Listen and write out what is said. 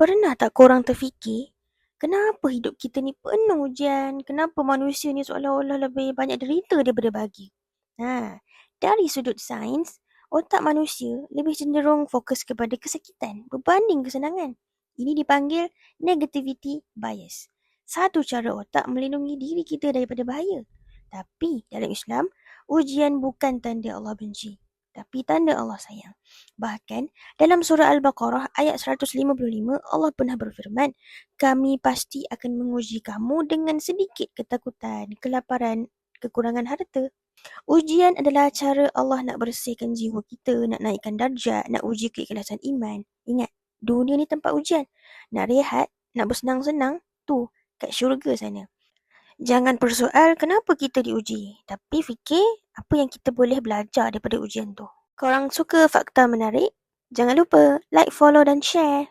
Pernah tak korang terfikir, kenapa hidup kita ni penuh ujian? Kenapa manusia ni seolah-olah lebih banyak derita daripada bahagia? Dari sudut sains, otak manusia lebih cenderung fokus kepada kesakitan berbanding kesenangan. Ini dipanggil negativity bias. Satu cara otak melindungi diri kita daripada bahaya. Tapi dalam Islam, ujian bukan tanda Allah benci, tapi tanda Allah sayang. Bahkan dalam surah Al-Baqarah ayat 155, Allah pernah berfirman, "Kami pasti akan menguji kamu dengan sedikit ketakutan, kelaparan, kekurangan harta." Ujian adalah cara Allah nak bersihkan jiwa kita, nak naikkan darjat, nak uji keikhlasan iman. Ingat, dunia ni tempat ujian. Nak rehat, nak bersenang-senang, tu kat syurga sana. Jangan persoal kenapa kita diuji, tapi fikir apa yang kita boleh belajar daripada ujian tu. Korang suka fakta menarik? Jangan lupa like, follow dan share.